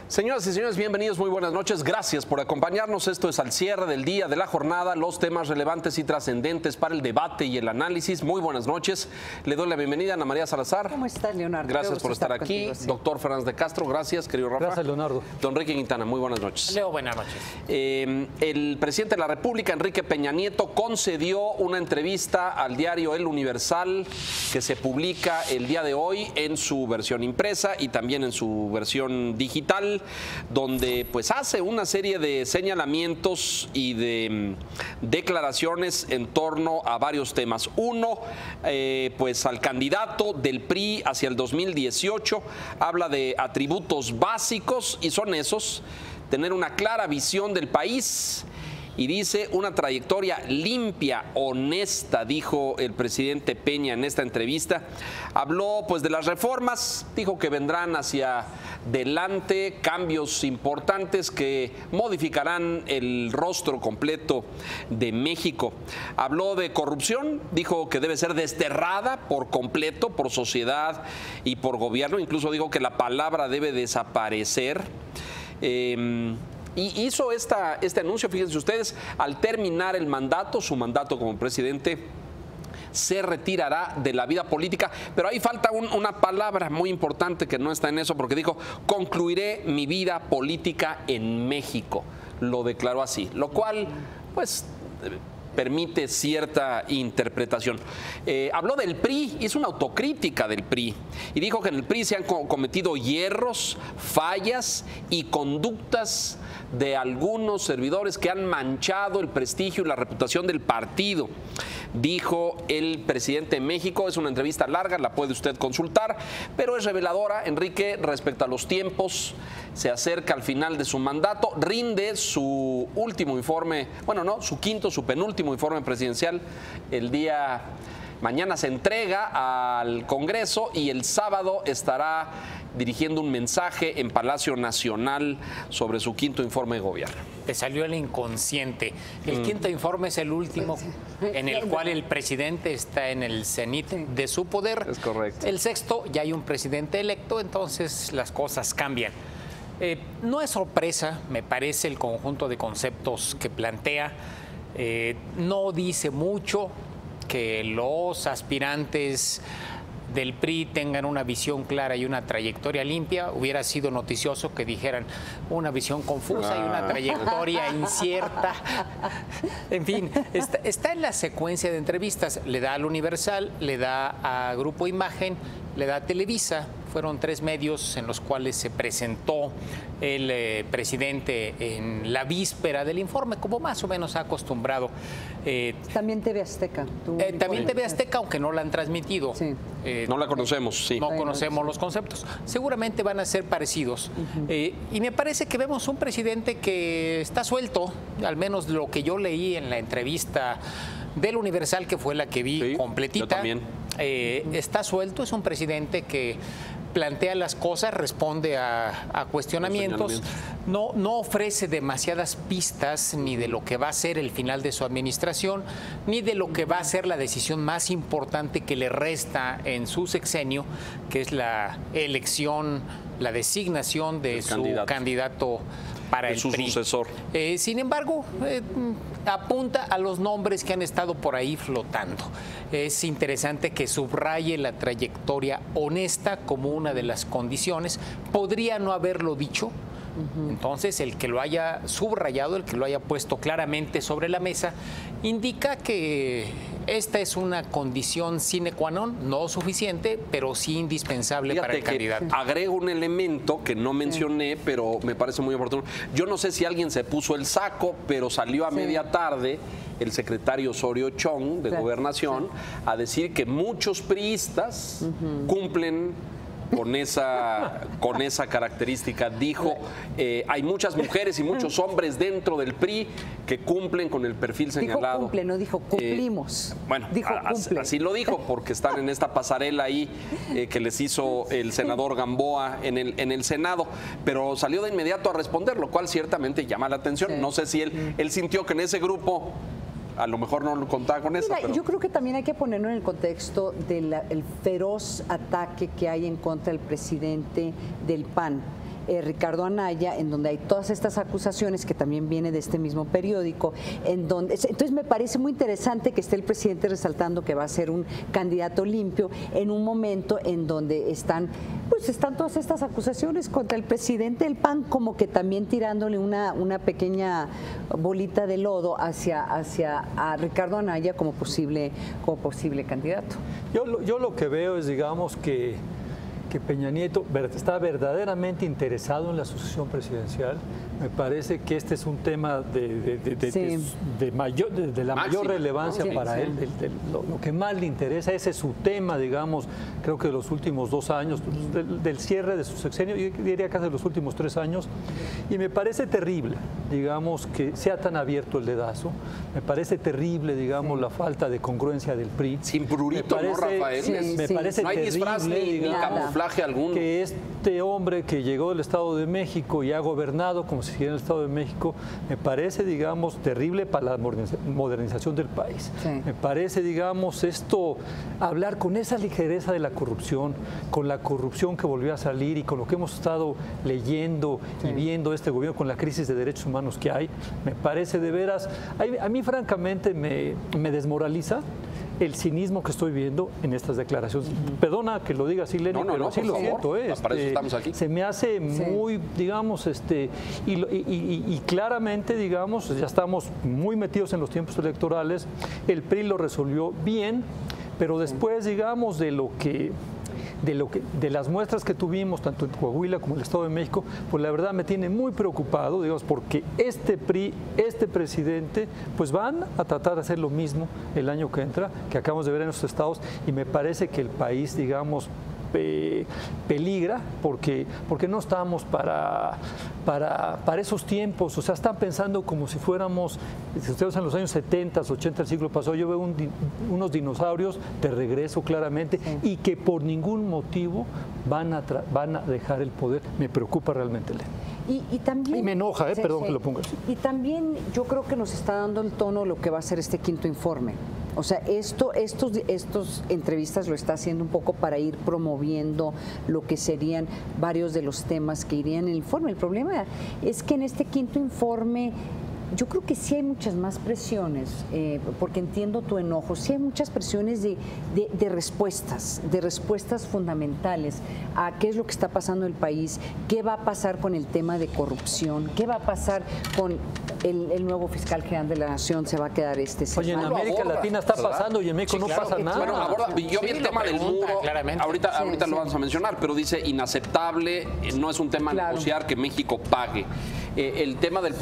Señoras y señores, bienvenidos, muy buenas noches. Gracias por acompañarnos. Esto es al cierre del día, de la jornada, los temas relevantes y trascendentes para el debate y el análisis. Muy buenas noches. Le doy la bienvenida a Ana María Salazar. ¿Cómo estás, Leonardo? Gracias por estar aquí. Contigo, sí. Doctor Fernández de Castro, gracias, querido Rafa. Gracias, Leonardo. Don Enrique Quintana, muy buenas noches. Leo, buenas noches. El presidente de la República, Enrique Peña Nieto, concedió una entrevista al diario El Universal que se publica el día de hoy en su versión impresa y también en su versión digital, donde pues hace una serie de señalamientos y de declaraciones en torno a varios temas. Uno, pues al candidato del PRI hacia el 2018, habla de atributos básicos y son esos: tener una clara visión del país. Y dice una trayectoria limpia, honesta, dijo el presidente Peña en esta entrevista. Habló pues de las reformas, dijo que vendrán hacia adelante cambios importantes que modificarán el rostro completo de México. Habló de corrupción, dijo que debe ser desterrada por completo por sociedad y por gobierno. Incluso dijo que la palabra debe desaparecer. Y hizo este anuncio, fíjense ustedes, al terminar el mandato, su mandato como presidente, se retirará de la vida política. Pero ahí falta una palabra muy importante que no está en eso, porque dijo: concluiré mi vida política en México. Lo declaró así, lo cual, pues, permite cierta interpretación. Habló del PRI, hizo una autocrítica del PRI y dijo que en el PRI se han cometido hierros, fallas y conductas de algunos servidores que han manchado el prestigio y la reputación del partido. Dijo el presidente de México. Es una entrevista larga, la puede usted consultar, pero es reveladora, Enrique, respecto a los tiempos. Se acerca al final de su mandato, rinde su último informe, bueno, no, su penúltimo informe presidencial el día mañana. Se entrega al Congreso y el sábado estará dirigiendo un mensaje en Palacio Nacional sobre su quinto informe de gobierno. Te salió el inconsciente. El quinto informe es el último en el cual el presidente está en el cenit de su poder. Es correcto. El sexto, ya hay un presidente electo, entonces las cosas cambian. No es sorpresa, me parece, el conjunto de conceptos que plantea. No dice mucho que los aspirantes del PRI tengan una visión clara y una trayectoria limpia. Hubiera sido noticioso que dijeran una visión confusa y una trayectoria incierta. En fin, está en la secuencia de entrevistas. Le da al Universal, le da a Grupo Imagen, le da a Televisa. Fueron 3 medios en los cuales se presentó el presidente en la víspera del informe, como más o menos ha acostumbrado. También TV Azteca. También TV Azteca, aunque no la han transmitido. Sí. No la conocemos, sí. No conocemos los conceptos. Seguramente van a ser parecidos. Y me parece que vemos un presidente que está suelto, al menos lo que yo leí en la entrevista del Universal, que fue la que vi, sí, completita. Yo también. Está suelto, es un presidente que plantea las cosas, responde a cuestionamientos, no ofrece demasiadas pistas ni de lo que va a ser el final de su administración, ni de lo que va a ser la decisión más importante que le resta en su sexenio, que es la elección, la designación de su candidato para el PRI. Sucesor. Sin embargo, apunta a los nombres que han estado por ahí flotando. Es interesante que subraye la trayectoria honesta como una de las condiciones. Podría no haberlo dicho. Entonces, el que lo haya subrayado, el que lo haya puesto claramente sobre la mesa, indica que esta es una condición sine qua non, no suficiente, pero sí indispensable. Fíjate, para el candidato. Agrego un elemento que no mencioné, pero me parece muy oportuno. Yo no sé si alguien se puso el saco, pero salió a media tarde el secretario Osorio Chong de Gobernación a decir que muchos priistas cumplen con esa característica. Dijo, hay muchas mujeres y muchos hombres dentro del PRI que cumplen con el perfil señalado. Dijo cumple, no dijo cumplimos. Bueno, dijo cumple. Así lo dijo, porque están en esta pasarela ahí que les hizo el senador Gamboa en el Senado, pero salió de inmediato a responder, lo cual ciertamente llama la atención. Sí. No sé si él sintió que en ese grupo a lo mejor no contaba con eso. Pero... Yo creo que también hay que ponerlo en el contexto del feroz ataque que hay en contra del presidente del PAN. Ricardo Anaya, en donde hay todas estas acusaciones que también viene de este mismo periódico, entonces me parece muy interesante que esté el presidente resaltando que va a ser un candidato limpio en un momento en donde están todas estas acusaciones contra el presidente del PAN, como que también tirándole una pequeña bolita de lodo hacia a Ricardo Anaya como posible candidato. Yo lo que veo es, digamos, que Peña Nieto está verdaderamente interesado en la sucesión presidencial. Me parece que este es un tema de la mayor relevancia para él. Lo que más le interesa, ese es su tema, digamos, creo que de los últimos 2 años, del cierre de su sexenio, yo diría casi de los últimos 3 años. Y me parece terrible, digamos, que sea tan abierto el dedazo. Me parece terrible, digamos, la falta de congruencia del PRI. Sin prurito, ¿no, Rafael? Me parece no hay disfraz terrible, ni camuflaje alguno. Que este hombre que llegó del Estado de México y ha gobernado como si siguiera en el Estado de México, me parece, digamos, terrible para la modernización del país. Sí. Me parece, digamos, esto, hablar con esa ligereza de la corrupción, con la corrupción que volvió a salir y con lo que hemos estado leyendo y viendo este gobierno, con la crisis de derechos humanos que hay, me parece de veras, a mí francamente me desmoraliza el cinismo que estoy viendo en estas declaraciones. Perdona que lo diga así, Lenny, pero así lo siento. Para eso estamos aquí. Se me hace muy, digamos, y claramente, digamos, ya estamos muy metidos en los tiempos electorales. El PRI lo resolvió bien, pero después, digamos, de las muestras que tuvimos, tanto en Coahuila como en el Estado de México, pues la verdad me tiene muy preocupado, digamos, porque este PRI, este presidente, pues van a tratar de hacer lo mismo el año que entra, que acabamos de ver en los estados, y me parece que el país, digamos, peligra porque no estamos para esos tiempos. O sea, están pensando como si fuéramos, si ustedes en los años 70, 80 del siglo pasado, yo veo unos dinosaurios de regreso claramente y que por ningún motivo van a dejar el poder. Me preocupa realmente, Len. Y también, y me enoja, perdón que lo ponga así. Y también yo creo que nos está dando el tono lo que va a ser este quinto informe. O sea, estos entrevistas lo está haciendo un poco para ir promoviendo lo que serían varios de los temas que irían en el informe. El problema es que en este quinto informe yo creo que sí hay muchas más presiones, porque entiendo tu enojo, sí hay muchas presiones de respuestas fundamentales a qué es lo que está pasando en el país, qué va a pasar con el tema de corrupción, qué va a pasar con el nuevo fiscal general de la Nación, se va a quedar Oye, en América Latina está pasando y en México no pasa nada. Bueno, yo vi el tema del muro, ahorita lo vamos a mencionar, pero dice inaceptable, no es un tema a negociar que México pague. El tema del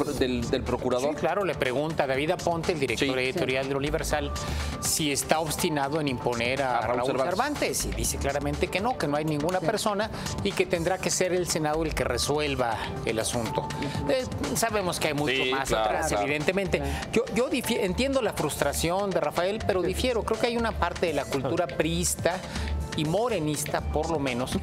procurador. Sí, claro, le pregunta a David Aponte, el director editorial del Universal, si está obstinado en imponer a Raúl Cervantes. Y dice claramente que no hay ninguna persona y que tendrá que ser el Senado el que resuelva el asunto. Sabemos que hay mucho más atrás, evidentemente. Yo entiendo la frustración de Rafael, pero difiero. Creo que hay una parte de la cultura priista y morenista, por lo menos,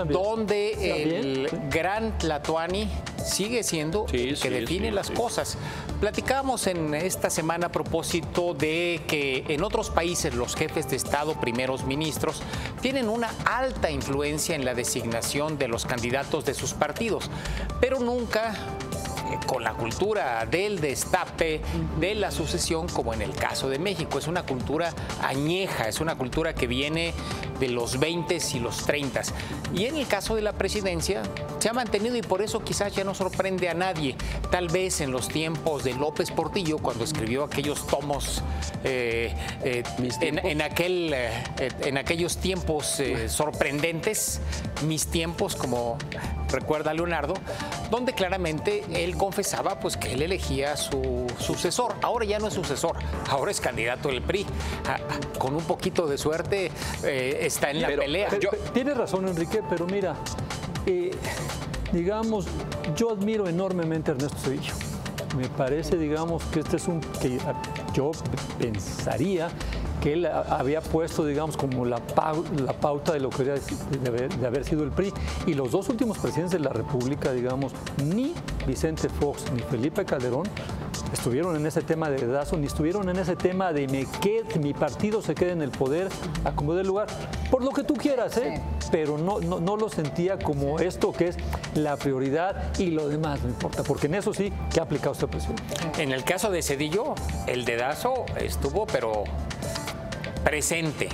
donde el gran Tlatuani sigue siendo el que define las cosas. Platicamos en esta semana a propósito de que en otros países los jefes de Estado, primeros ministros, tienen una alta influencia en la designación de los candidatos de sus partidos, pero nunca con la cultura del destape, de la sucesión, como en el caso de México. Es una cultura añeja, es una cultura que viene de los 20s y los 30s. Y en el caso de la presidencia se ha mantenido, y por eso quizás ya no sorprende a nadie. Tal vez en los tiempos de López Portillo, cuando escribió aquellos tomos en aquellos tiempos sorprendentes, Mis tiempos, como recuerda Leonardo, donde claramente él confesaba pues que él elegía a su sucesor. Ahora ya no es sucesor, ahora es candidato del PRI. Con un poquito de suerte está en la pelea. Tienes razón, Enrique, pero mira, digamos, yo admiro enormemente a Ernesto Zedillo. Me parece, digamos, que este es que yo pensaría que él había puesto, digamos, como la pauta de lo que de haber sido el PRI. Y los dos últimos presidentes de la República, digamos, ni Vicente Fox ni Felipe Calderón estuvieron en ese tema de dedazo, ni estuvieron en ese tema de mi partido se quede en el poder, acomode el lugar, por lo que tú quieras, ¿eh? Sí. Pero no lo sentía como esto que es la prioridad y lo demás no importa, porque en eso sí que ha aplicado este presidente. En el caso de Zedillo, el dedazo estuvo, pero presente.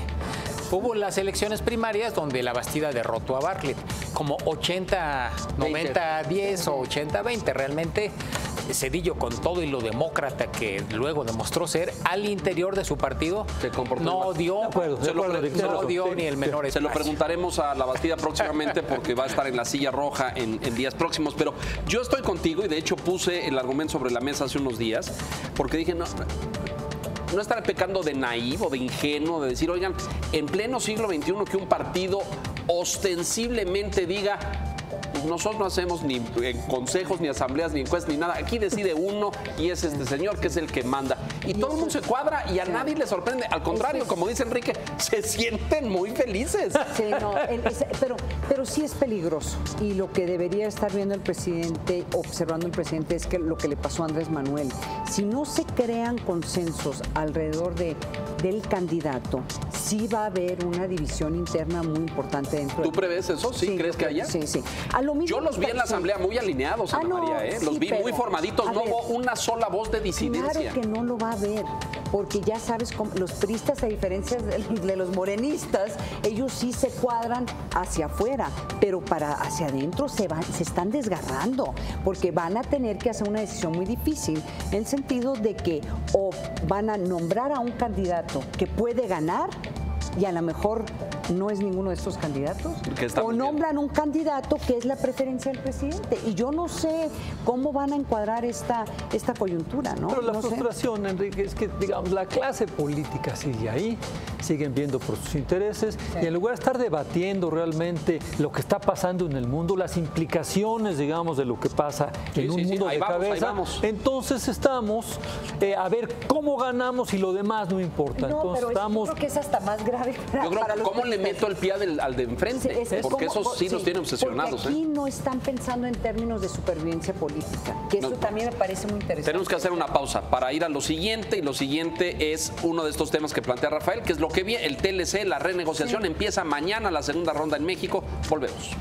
Hubo las elecciones primarias donde la Bastida derrotó a Bartlett, como 80-90-10 o 80-20. Realmente Zedillo, con todo y lo demócrata que luego demostró ser, al interior de su partido no dio ni el menor espacio. Se lo preguntaremos a la Bastida próximamente porque va a estar en la silla roja en días próximos. Pero yo estoy contigo y de hecho puse el argumento sobre la mesa hace unos días porque dije, no estaré pecando de naivo, de ingenuo, de decir, oigan, en pleno siglo XXI que un partido ostensiblemente diga, nosotros no hacemos ni consejos, ni asambleas, ni encuestas, ni nada. Aquí decide uno y es este señor que es el que manda. Y todo el mundo se cuadra y a nadie le sorprende. Al contrario, como dice Enrique, se sienten muy felices. Sí, no, pero sí es peligroso. Y lo que debería estar viendo el presidente, observando el presidente, es que lo que le pasó a Andrés Manuel. Si no se crean consensos alrededor del candidato, sí va a haber una división interna muy importante dentro. ¿Tú prevés eso? ¿Sí? ¿Crees que haya? Sí. Yo los vi en la asamblea muy alineados, Ana María, ¿eh? Los vi muy formaditos, no hubo una sola voz de disidencia. Claro que no lo va a haber, porque ya sabes, los priistas, a diferencia de los morenistas, ellos sí se cuadran hacia afuera, pero hacia adentro se están desgarrando, porque van a tener que hacer una decisión muy difícil, en el sentido de que o van a nombrar a un candidato que puede ganar, y a lo mejor no es ninguno de estos candidatos, o nombran un candidato que es la preferencia del presidente, y yo no sé cómo van a encuadrar esta coyuntura, ¿no? Pero la no frustración, sé. Enrique, es que, digamos, la clase política sigue ahí, siguen viendo por sus intereses, y en lugar de estar debatiendo realmente lo que está pasando en el mundo, las implicaciones, digamos, de lo que pasa en un mundo de cabeza, entonces estamos a ver cómo ganamos y lo demás no importa. No, entonces pero yo creo que es hasta más grave. Yo creo que cómo le meto el pie al de enfrente, porque esos sí los tiene obsesionados. Porque aquí no están pensando en términos de supervivencia política, que eso también me parece muy interesante. Tenemos que hacer una pausa para ir a lo siguiente, y lo siguiente es uno de estos temas que plantea Rafael, que es lo que viene, el TLC, la renegociación, empieza mañana la segunda ronda en México. Volvemos.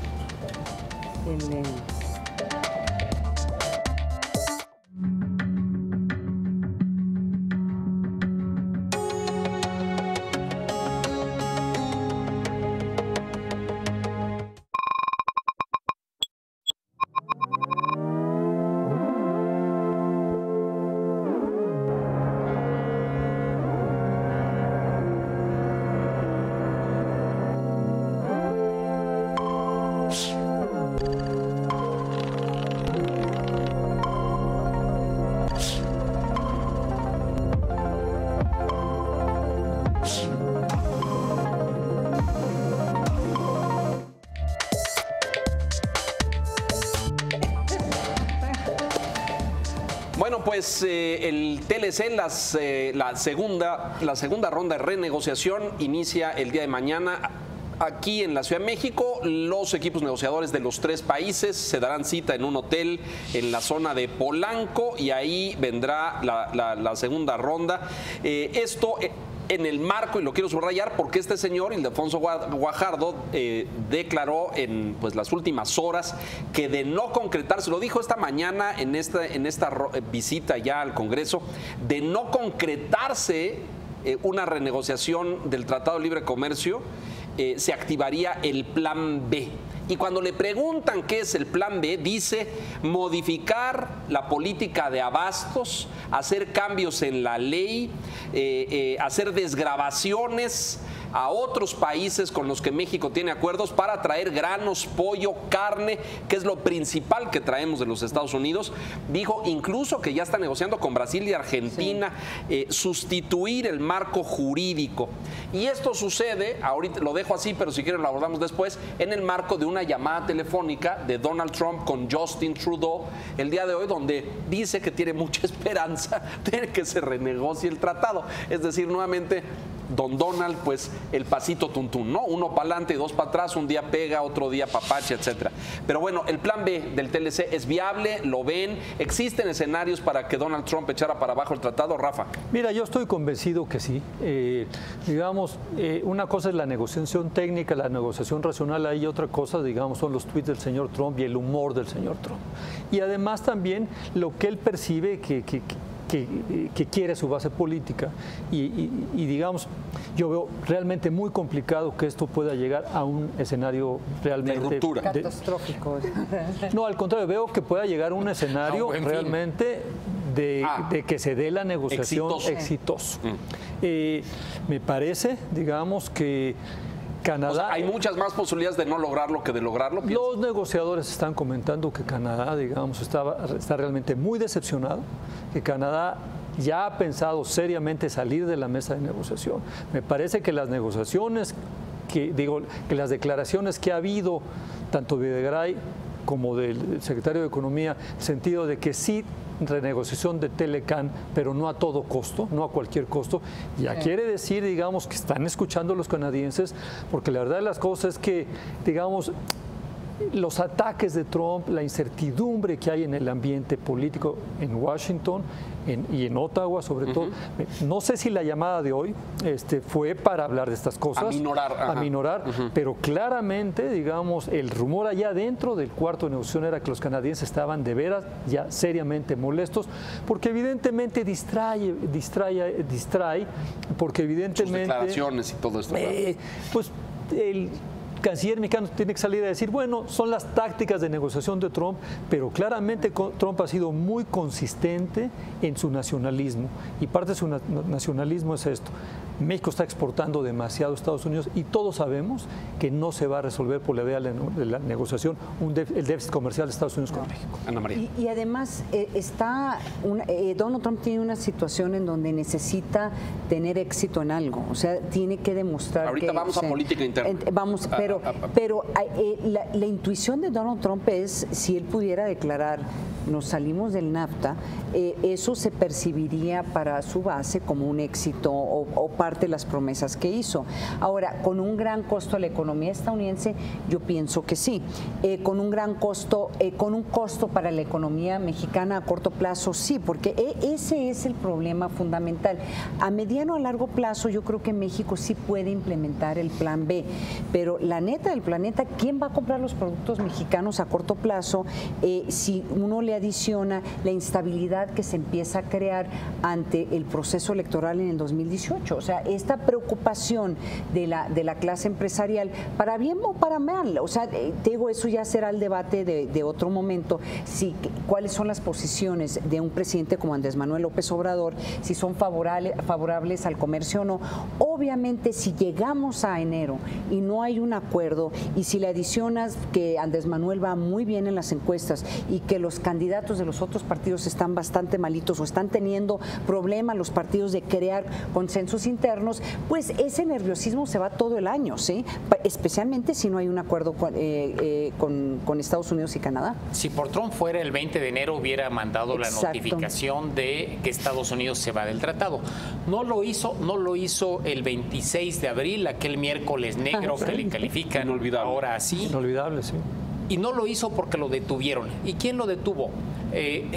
Bueno, pues el TLC, la segunda ronda de renegociación inicia el día de mañana. Aquí en la Ciudad de México, los equipos negociadores de los tres países se darán cita en un hotel en la zona de Polanco, y ahí vendrá la segunda ronda. Esto en el marco, y lo quiero subrayar porque este señor, Ildefonso Guajardo, declaró en las últimas horas que de no concretarse, lo dijo esta mañana en esta visita ya al Congreso, de no concretarse una renegociación del Tratado de Libre Comercio, se activaría el Plan B. Y cuando le preguntan qué es el Plan B, dice modificar la política de abastos, hacer cambios en la ley, hacer desgravaciones a otros países con los que México tiene acuerdos para traer granos, pollo, carne, que es lo principal que traemos de los Estados Unidos. Dijo incluso que ya está negociando con Brasil y Argentina, sustituir el marco jurídico. Y esto sucede, ahorita lo dejo así, pero si quieren lo abordamos después, en el marco de una llamada telefónica de Donald Trump con Justin Trudeau el día de hoy, donde dice que tiene mucha esperanza de que se renegocie el tratado. Es decir, nuevamente don Donald, pues el pasito tuntún, ¿no? Uno para adelante y dos para atrás, un día pega, otro día papache, etcétera. Pero bueno, el plan B del TLC es viable, lo ven, existen escenarios para que Donald Trump echara para abajo el tratado, Rafa. Mira, yo estoy convencido que sí. Digamos, una cosa es la negociación técnica, la negociación racional, hay otra cosa, digamos, son los tweets del señor Trump y el humor del señor Trump. Y además también lo que él percibe que quiere su base política y digamos, yo veo realmente muy complicado que esto pueda llegar a un escenario realmente de ruptura. Catastrófico. No, al contrario, veo que pueda llegar a un escenario realmente de que se dé la negociación exitoso. Me parece, digamos, que Canadá, o sea, hay muchas más posibilidades de no lograrlo que de lograrlo. Los negociadores están comentando que Canadá, digamos, está realmente muy decepcionado, que Canadá ya ha pensado seriamente salir de la mesa de negociación. Me parece que las negociaciones, que las declaraciones que ha habido, tanto de Videgaray como del secretario de Economía, en el sentido de que sí, renegociación de Telecan, pero no a todo costo, no a cualquier costo. Ya quiere decir, digamos, que están escuchando a los canadienses, porque la verdad de las cosas es que, digamos, los ataques de Trump, la incertidumbre que hay en el ambiente político en Washington y en Ottawa, sobre todo. No sé si la llamada de hoy fue para hablar de estas cosas. Aminorar, pero claramente, digamos, el rumor allá dentro del cuarto de negociación era que los canadienses estaban de veras ya seriamente molestos, porque evidentemente distrae, porque evidentemente... Sus declaraciones y todo esto. Pues el canciller mexicano tiene que salir a decir, bueno, son las tácticas de negociación de Trump, pero claramente Trump ha sido muy consistente en su nacionalismo, y parte de su nacionalismo es esto: México está exportando demasiado a Estados Unidos y todos sabemos que no se va a resolver por la vía de la negociación el déficit comercial de Estados Unidos con México. Ana María. Y además Donald Trump tiene una situación en donde necesita tener éxito en algo, o sea, tiene que demostrar ahorita vamos a política interna. Vamos, pero la intuición de Donald Trump es, si él pudiera declarar nos salimos del NAFTA, eso se percibiría para su base como un éxito o parte de las promesas que hizo. Ahora, con un gran costo a la economía estadounidense, yo pienso que sí. Con un gran costo, con un costo para la economía mexicana a corto plazo, sí, porque ese es el problema fundamental. A mediano a largo plazo, yo creo que México sí puede implementar el plan B, pero la neta del planeta, ¿quién va a comprar los productos mexicanos a corto plazo si uno le adiciona la instabilidad que se empieza a crear ante el proceso electoral en el 2018? O sea, esta preocupación de la clase empresarial, para bien o para mal, o sea, te digo, eso ya será el debate de otro momento, cuáles son las posiciones de un presidente como Andrés Manuel López Obrador, si son favorables al comercio o no. Obviamente, si llegamos a enero y no hay un acuerdo, y si le adicionas que Andrés Manuel va muy bien en las encuestas y que los candidatos de los otros partidos están bastante malitos o están teniendo problemas los partidos de crear consensos internos, pues ese nerviosismo se va todo el año, ¿sí? Especialmente si no hay un acuerdo con Estados Unidos y Canadá. Si por Trump fuera el 20 de enero hubiera mandado la notificación de que Estados Unidos se va del tratado. No lo hizo el 26 de abril, aquel miércoles negro que le califican ahora así. Inolvidable, sí. Y no lo hizo porque lo detuvieron. ¿Y quién lo detuvo?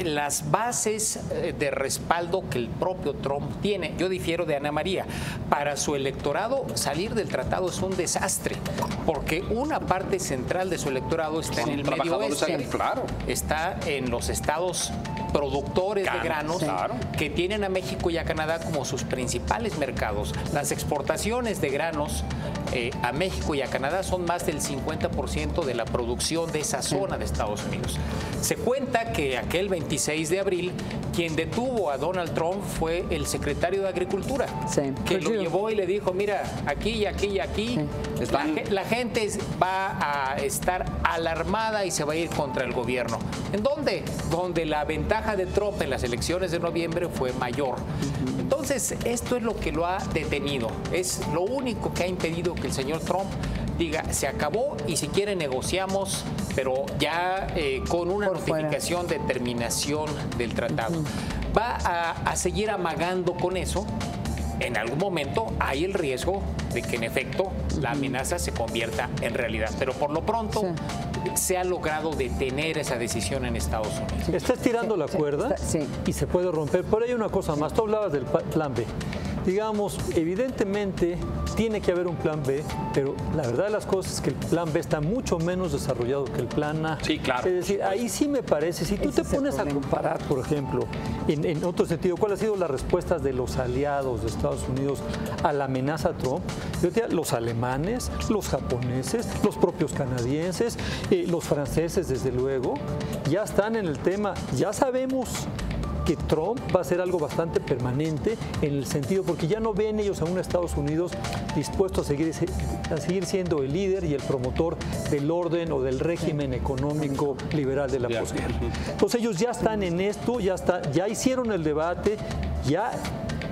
Las bases de respaldo que el propio Trump tiene. Yo difiero de Ana María. Para su electorado, salir del tratado es un desastre, porque una parte central de su electorado está en el medio oeste. Claro. Está en los estados productores de granos, que tienen a México y a Canadá como sus principales mercados. Las exportaciones de granos a México y a Canadá son más del 50% de la producción de esa zona de Estados Unidos. Se cuenta que aquel 26 de abril, quien detuvo a Donald Trump fue el secretario de Agricultura, que lo llevó y le dijo, mira, aquí y aquí y aquí, la gente va a estar alarmada y se va a ir contra el gobierno. ¿En dónde? Donde la ventaja de Trump en las elecciones de noviembre fue mayor. Entonces, esto es lo que lo ha detenido. Es lo único que ha impedido que el señor Trump diga, se acabó y si quiere negociamos, pero ya con una notificación de terminación del tratado. Va a seguir amagando con eso en algún momento hay el riesgo de que en efecto la amenaza se convierta en realidad. Pero por lo pronto se ha logrado detener esa decisión en Estados Unidos. Está estirando la cuerda y se puede romper. Por ahí hay una cosa más. Tú hablabas del plan B. Digamos, evidentemente tiene que haber un plan B, pero la verdad de las cosas es que el plan B está mucho menos desarrollado que el plan A. Sí, claro. Es decir, ahí sí me parece, si tú te pones a comparar, por ejemplo, en otro sentido, ¿cuáles han sido las respuestas de los aliados de Estados Unidos a la amenaza Trump? Yo diría, los alemanes, los japoneses, los propios canadienses, los franceses, desde luego, ya están en el tema, ya sabemos que Trump va a ser algo bastante permanente en el sentido, porque ya no ven ellos a un Estados Unidos dispuesto a seguir siendo el líder y el promotor del orden o del régimen económico liberal de la posguerra. Entonces ellos ya están en esto, ya hicieron el debate, ya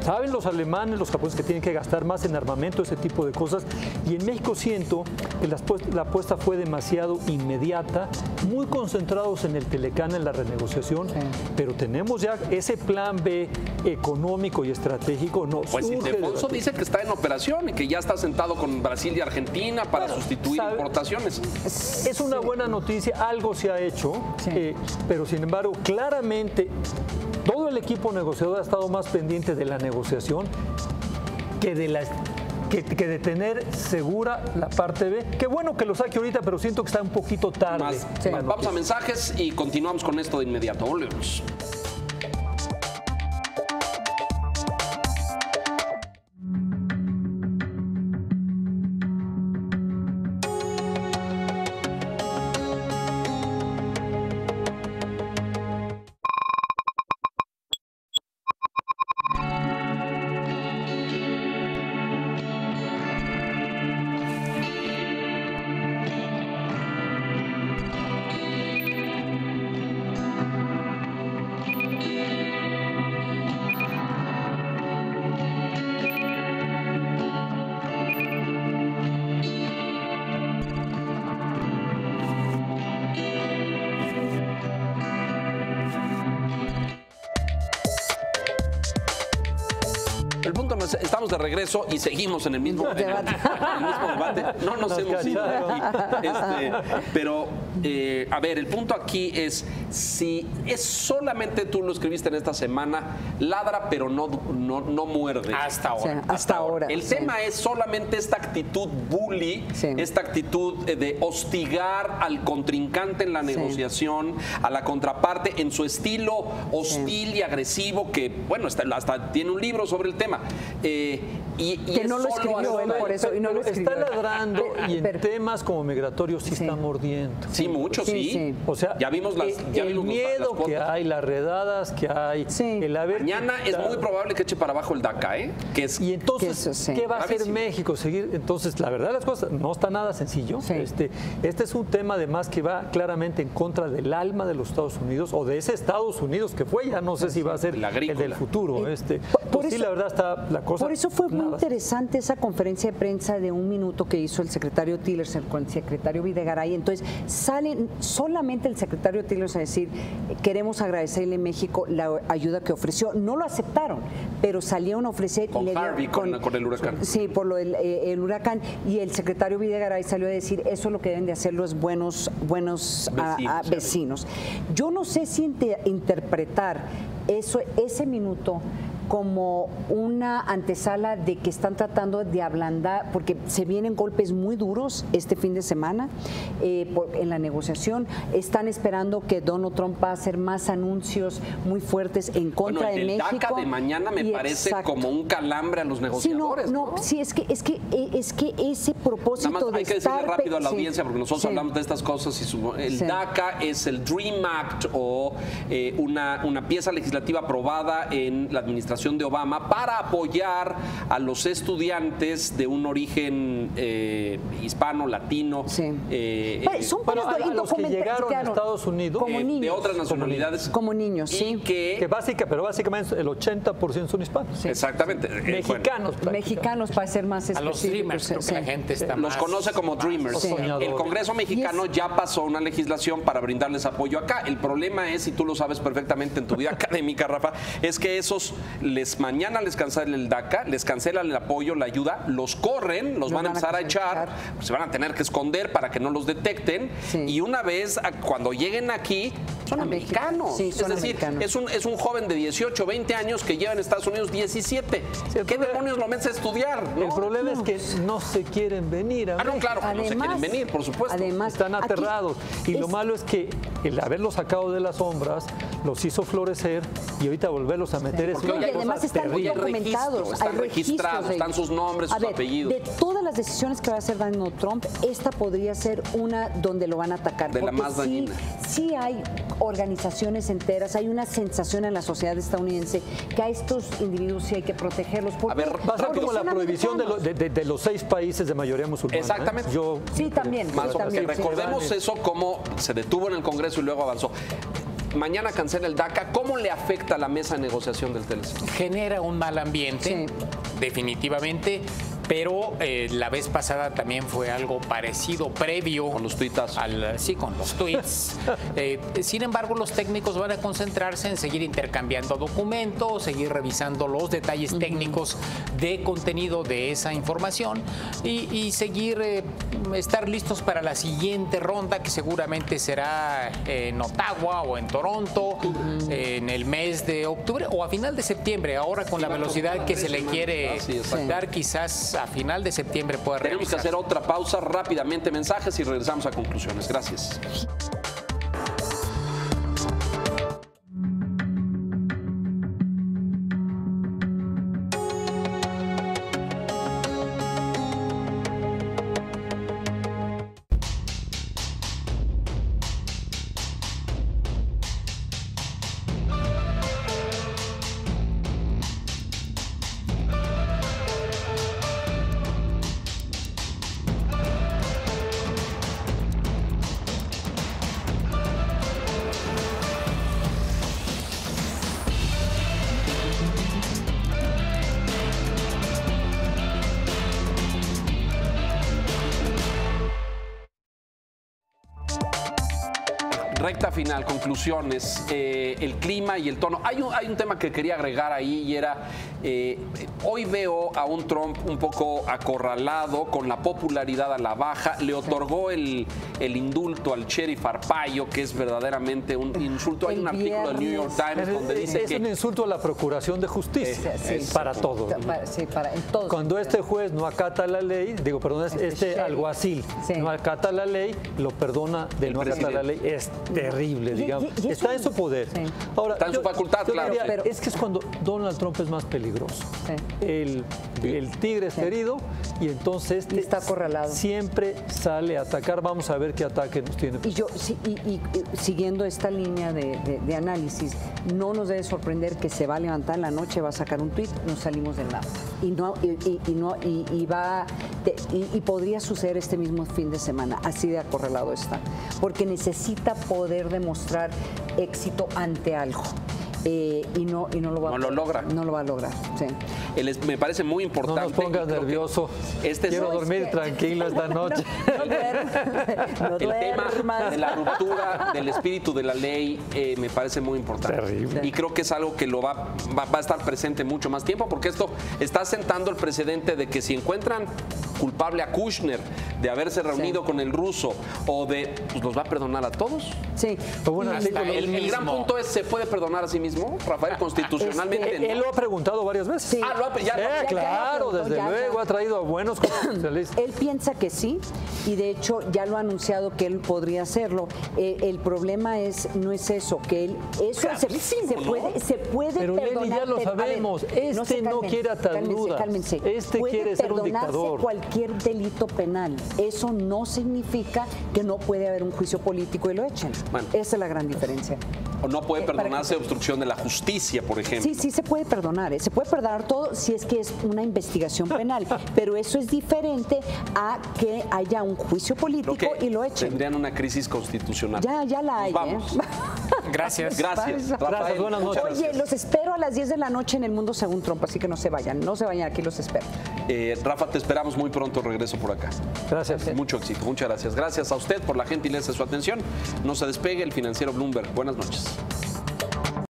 saben los alemanes, los japoneses que tienen que gastar más en armamento, ese tipo de cosas. Y en México siento que la apuesta fue demasiado inmediata, muy concentrados en el Telecán, en la renegociación, pero tenemos ya ese plan B económico y estratégico. Pues Ildefonso dice que está en operación y que ya está sentado con Brasil y Argentina para sustituir importaciones. Es una buena noticia, algo se ha hecho, pero sin embargo, claramente todo el equipo negociador ha estado más pendiente de la negociación que de tener segura la parte B. Qué bueno que lo saque ahorita, pero siento que está un poquito tarde. Vamos a mensajes y continuamos con esto de inmediato. Volvemos. El punto no es, estamos de regreso y seguimos en el mismo debate. No nos hemos ido de aquí. Pero, a ver, el punto aquí es, si es solamente tú lo escribiste en esta semana, ladra pero no muerde. Hasta ahora. Hasta ahora. El tema es solamente esta actitud bully, esta actitud de hostigar al contrincante en la negociación, a la contraparte en su estilo hostil y agresivo, que, bueno, hasta tiene un libro sobre el tema. Que no lo escribió él por eso. Y no lo escribió. Está ladrando y en temas como migratorios sí está mordiendo. Sí, mucho, sí. O sea, ya vimos el miedo que hay, las redadas que hay. El haber mañana es muy probable que eche para abajo el DACA, ¿eh? Y entonces, ¿qué va a hacer México? Seguir. Entonces, la verdad, las cosas no está nada sencillo. Este es un tema además que va claramente en contra del alma de los Estados Unidos o de ese Estados Unidos que fue, ya no sé si va a ser el del futuro. Por eso, la verdad está la cosa. Por eso fue muy interesante esa conferencia de prensa de 1 minuto que hizo el secretario Tillerson con el secretario Videgaray. Entonces, sale solamente el secretario Tillerson a decir, queremos agradecerle a México la ayuda que ofreció. No lo aceptaron, pero salieron a ofrecer. Con Harvey, con el huracán. Sí, por lo del el huracán. Y el secretario Videgaray salió a decir, eso es lo que deben de hacer los buenos vecinos. Yo no sé si interpretar ese minuto como una antesala de que están tratando de ablandar, porque se vienen golpes muy duros este fin de semana en la negociación. Están esperando que Donald Trump va a hacer más anuncios muy fuertes en contra de México. El DACA de mañana me parece como un calambre a los negociadores. Sí, es que ese propósito nada más hay que decirle rápido a la audiencia, porque nosotros hablamos de estas cosas y el DACA es el Dream Act o una pieza legislativa aprobada en la administración de Obama para apoyar a los estudiantes de un origen hispano, latino. Son a los que llegaron a Estados Unidos como niños, de otras nacionalidades. Como niños, sí. Pero básicamente el 80% son hispanos. Sí. Exactamente. Mexicanos, para ser más específicos. A los dreamers, creo que la gente está los conoce como dreamers. El Congreso mexicano ya pasó una legislación para brindarles apoyo acá. El problema es, y tú lo sabes perfectamente en tu vida académica, Rafa, es que esos mañana les cancelan el DACA, les cancelan el apoyo, la ayuda, los corren, los van a empezar a echar, se van a tener que esconder para que no los detecten, y una vez cuando lleguen aquí son americanos. Sí, son es decir, americanos. es un joven de 18, 20 años que lleva en Estados Unidos 17. ¿Qué demonios lo metes a estudiar? El problema es que no se quieren venir. No, claro, que no se quieren venir, por supuesto. Además, están aterrados. Y lo malo es que el haberlos sacado de las sombras los hizo florecer y ahorita volverlos a meter es una y además cosa están muy terrible. documentados. Están registrados, están sus nombres, sus apellidos. De todas las decisiones que va a hacer Donald Trump, esta podría ser una donde lo van a atacar. De la más dañina. Sí hay organizaciones enteras, hay una sensación en la sociedad estadounidense que a estos individuos sí hay que protegerlos. A ver, va a ser como la prohibición de los 6 países de mayoría musulmana. Exactamente. Sí, también. También. Recordemos eso, cómo se detuvo en el Congreso y luego avanzó. Mañana cancela el DACA. ¿Cómo le afecta a la mesa de negociación del TLC? Genera un mal ambiente, definitivamente. Pero la vez pasada también fue algo parecido, previo. Con los tuitas. Sí, con los tweets. Sin embargo, los técnicos van a concentrarse en seguir intercambiando documentos, seguir revisando los detalles técnicos de contenido de esa información y seguir, estar listos para la siguiente ronda, que seguramente será en Ottawa o en Toronto, en el mes de octubre o a final de septiembre. Ahora con la velocidad que se le quiere dar, quizás a final de septiembre pueda realizar. Tenemos que hacer otra pausa rápidamente, mensajes y regresamos a conclusiones. Gracias. Recta final, conclusiones, el clima y el tono. Hay un tema que quería agregar ahí y era, hoy veo a un Trump un poco acorralado, con la popularidad a la baja. Le otorgó el indulto al sheriff Arpaio, que es verdaderamente un insulto. Hay un artículo del New York Times donde dice que... Es un insulto a la Procuración de Justicia, para todos. Sí, en todos. Cuando este juez no acata la ley, este alguacil no acata la ley, lo perdona de no acatar la ley. Es terrible, digamos. Está en su poder. Ahora, está en su facultad, claro. Diría, es que es cuando Donald Trump es más peligroso. El tigre está herido y entonces está acorralado. Siempre sale a atacar. Vamos a ver qué ataque nos tiene. Y siguiendo esta línea de análisis, no nos debe sorprender que se va a levantar en la noche, va a sacar un tuit, nos salimos del NAFTA. Y podría suceder este mismo fin de semana, así de acorralado está, porque necesita poder demostrar éxito ante algo. Y no lo va lo logra. No lo va a lograr. Sí. Me parece muy importante. No nos pongas nervioso. Quiero dormir tranquilo esta noche. El tema de la ruptura del espíritu de la ley me parece muy importante. Terrible. Y creo que es algo que lo va a estar presente mucho más tiempo, porque esto está sentando el precedente de que si encuentran culpable a Kushner de haberse reunido con el ruso o pues los va a perdonar a todos. Sí. El gran punto es, ¿se puede perdonar a sí mismo, Rafael, constitucionalmente? Él lo ha preguntado varias veces. Sí. Claro, desde luego ha traído a buenos constitucionalistas. Él piensa que sí, y de hecho ya lo ha anunciado que él podría hacerlo. El problema no es eso, que él se puede pero perdonar. Lenny, ya lo sabemos, no quiere ataduras. Cálmense. Quiere ser un dictador. Cualquier delito penal. Eso no significa que no puede haber un juicio político y lo echen. Bueno, esa es la gran diferencia. O no puede perdonarse obstrucción de la justicia, por ejemplo. Sí se puede perdonar. Se puede perdonar todo si es que es una investigación penal. Pero eso es diferente a que haya un juicio político y lo echen. Tendrían una crisis constitucional. Ya la hay. Vamos. Gracias. Gracias. Rafael, buenas noches. Oye, los espero a las 10 de la noche en El Mundo Según Trump, así que no se vayan. No se vayan, aquí los espero. Rafa, te esperamos muy pronto, regreso por acá. Gracias. Mucho éxito, muchas gracias. Gracias a usted por la gentileza de su atención. No se despegue, el financiero Bloomberg. Buenas noches.